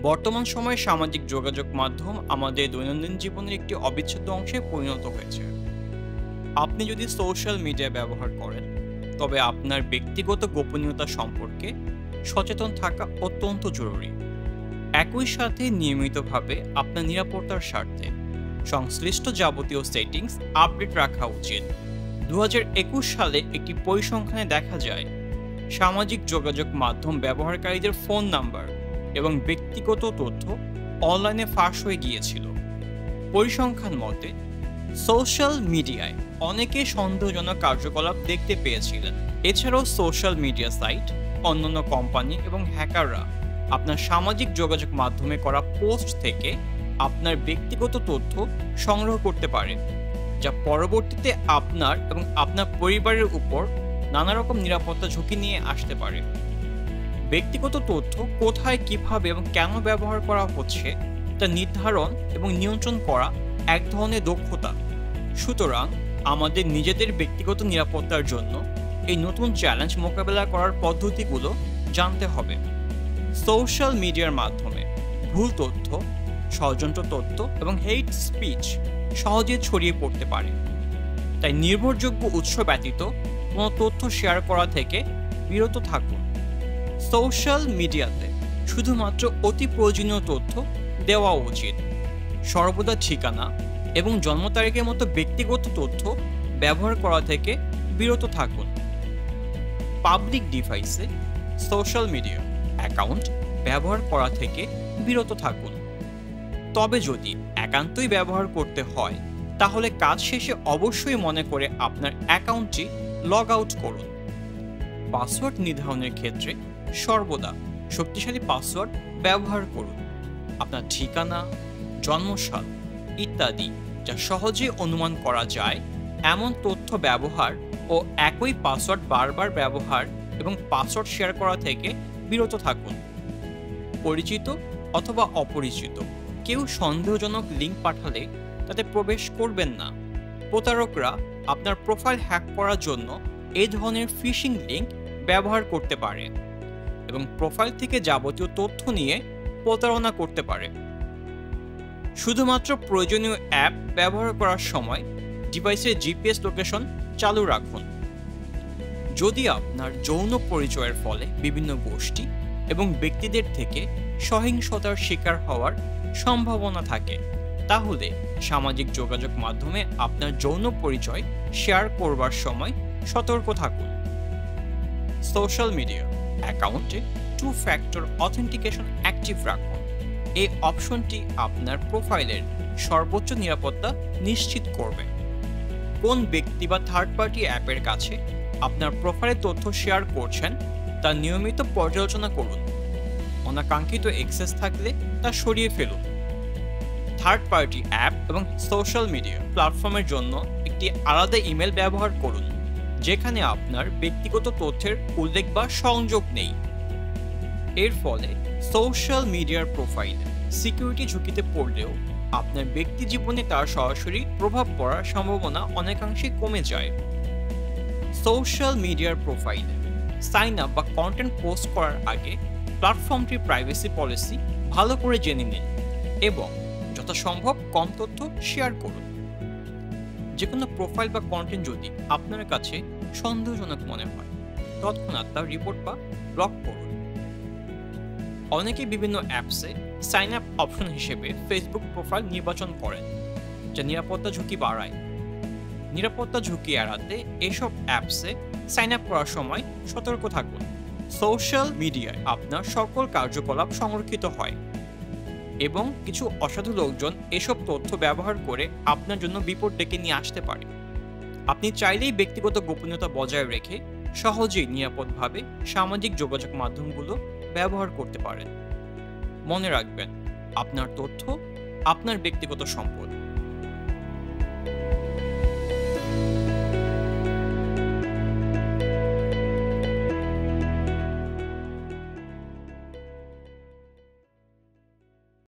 বর্তমান সময়ে সামাজিক যোগাযোগ মাধ্যম আমাদের দৈনন্দিন জীবনের একটি অবিচ্ছেদ্য অংশে পরিণত হয়েছে। আপনি যদি সোশ্যাল মিডিয়া ব্যবহার করেন, তবে আপনার ব্যক্তিগত গোপনীয়তা সম্পর্কে সচেতন থাকা অত্যন্ত জরুরি। একই সাথে নিয়মিতভাবে আপনার নিরাপত্তার স্বার্থে সংশ্লিষ্ট যাবতীয় সেটিংস আপডেট রাখা উচিত। 2021 সালে একটি পরিসংখ্যানে দেখা যায়, সামাজিক যোগাযোগ মাধ্যম ব্যবহারকারীদের ফোন নাম্বার এবং ব্যক্তিগত তথ্য অনলাইনে ফাঁস হয়ে গিয়েছিল। পরিসংখ্যান মতে সোশ্যাল মিডিয়ায় অনেকে সন্দেহজনক কার্যকলাপ দেখতে পেয়েছিলেন। এছাড়াও সোশ্যাল মিডিয়া সাইট, অন্যান্য কোম্পানি এবং হ্যাকাররা আপনার সামাজিক যোগাযোগ মাধ্যমে করা পোস্ট থেকে আপনার ব্যক্তিগত তথ্য সংগ্রহ করতে পারে, যা পরবর্তীতে আপনার এবং আপনার পরিবারের উপর নানা রকম নিরাপত্তা ঝুঁকি নিয়ে আসতে পারে। ব্যক্তিগত তথ্য কোথায়, কিভাবে এবং কেন ব্যবহার করা হচ্ছে তা নির্ধারণ এবং নিয়ন্ত্রণ করা এক ধরনের দক্ষতা। সুতরাং আমাদের নিজেদের ব্যক্তিগত নিরাপত্তার জন্য এই নতুন চ্যালেঞ্জ মোকাবেলা করার পদ্ধতিগুলো জানতে হবে। সোশ্যাল মিডিয়ার মাধ্যমে ভুল তথ্য, ষড়যন্ত্র তথ্য এবং হেইট স্পিচ সহজে ছড়িয়ে পড়তে পারে। তাই নির্ভরযোগ্য উৎস ব্যতীত কোনো তথ্য শেয়ার করা থেকে বিরত থাকুন। সোশ্যাল মিডিয়াতে শুধুমাত্র অতি প্রয়োজনীয় তথ্য দেওয়া উচিত। সর্বদা ঠিকানা এবং জন্ম তারিখের মতো ব্যক্তিগত তথ্য ব্যবহার করা থেকে বিরত থাকুন। পাবলিক ডিভাইসে সোশ্যাল মিডিয়া অ্যাকাউন্ট ব্যবহার করা থেকে বিরত থাকুন। তবে যদি একান্তই ব্যবহার করতে হয়, তাহলে কাজ শেষে অবশ্যই মনে করে আপনার অ্যাকাউন্টটি লগ আউট করুন। পাসওয়ার্ড নির্ধারণের ক্ষেত্রে সর্বদা শক্তিশালী পাসওয়ার্ড ব্যবহার করুন। আপনার ঠিকানা, জন্মসাল ইত্যাদি যা সহজে অনুমান করা যায় এমন তথ্য ব্যবহার ও একই পাসওয়ার্ড বারবার ব্যবহার এবং পাসওয়ার্ড শেয়ার করা থেকে বিরত থাকুন। পরিচিত অথবা অপরিচিত কেউ সন্দেহজনক লিঙ্ক পাঠালে তাতে প্রবেশ করবেন না। প্রতারকরা আপনার প্রোফাইল হ্যাক করার জন্য এই ধরনের ফিশিং লিঙ্ক ব্যবহার করতে পারে এবং প্রোফাইল থেকে যাবতীয় তথ্য নিয়ে প্রতারণা করতে পারে। শুধুমাত্র প্রয়োজনীয় অ্যাপ ব্যবহার করার সময় ডিভাইসের জিপিএস লোকেশন চালু রাখুন। যদি আপনার যৌন পরিচয়ের ফলে বিভিন্ন গোষ্ঠী এবং ব্যক্তিদের থেকে সহিংসতার শিকার হওয়ার সম্ভাবনা থাকে, তাহলে সামাজিক যোগাযোগ মাধ্যমে আপনার যৌন পরিচয় শেয়ার করবার সময় সতর্ক থাকুন। সোশ্যাল মিডিয়া অ্যাকাউন্টে 2 ফ্যাক্টর অথেন্টিকেশন অ্যাক্টিভ রাখুন। এই অপশনটি আপনার প্রোফাইলের সর্বোচ্চ নিরাপত্তা নিশ্চিত করবে। কোন ব্যক্তি বা থার্ড পার্টি অ্যাপের কাছে আপনার প্রোফাইলের তথ্য শেয়ার করছেন তা নিয়মিত পর্যালোচনা করুন। অনাকাঙ্ক্ষিত অ্যাক্সেস থাকলে তা সরিয়ে ফেলুন। থার্ড পার্টি অ্যাপ এবং সোশ্যাল মিডিয়া প্ল্যাটফর্মের জন্য একটি আলাদা ইমেল ব্যবহার করুন, যেখানে আপনার ব্যক্তিগত তথ্যের উল্লেখ বা সংযোগ নেই। এর ফলে সোশ্যাল মিডিয়ার প্রোফাইল সিকিউরিটি ঝুঁকিতে পড়লেও আপনার ব্যক্তি জীবনে তার সরাসরি প্রভাব পড়ার সম্ভাবনা অনেকাংশে কমে যায়। সোশ্যাল মিডিয়ার প্রোফাইলে সাইন আপ বা কন্টেন্ট পোস্ট করার আগে প্ল্যাটফর্মটির প্রাইভেসি পলিসি ভালো করে জেনে নিন এবং যথাসম্ভব কম তথ্য শেয়ার করুন। যে কোনো প্রোফাইল বা কন্টেন্ট যদি আপনার কাছে সন্দেহজনক মনে হয়, তৎক্ষণাৎ তার রিপোর্ট বা ব্লক করুন। অনেকে বিভিন্ন অ্যাপসে সাইন আপ অপশন হিসেবে ফেসবুক প্রোফাইল নির্বাচন করেন, যা নিরাপত্তা ঝুঁকি বাড়ায়। নিরাপত্তা ঝুঁকি এড়াতে এসব অ্যাপসে সাইন আপ করার সময় সতর্ক থাকুন। সোশ্যাল মিডিয়ায় আপনার সকল কার্যকলাপ সংরক্ষিত হয় এবং কিছু অসাধু লোকজন এসব তথ্য ব্যবহার করে আপনার জন্য বিপদ ডেকে নিয়ে আসতে পারে। আপনি চাইলেই ব্যক্তিগত গোপনীয়তা বজায় রেখে সহজেই নিরাপদভাবে সামাজিক যোগাযোগ মাধ্যমগুলো ব্যবহার করতে পারেন। মনে রাখবেন, আপনার তথ্য আপনার ব্যক্তিগত সম্পদ।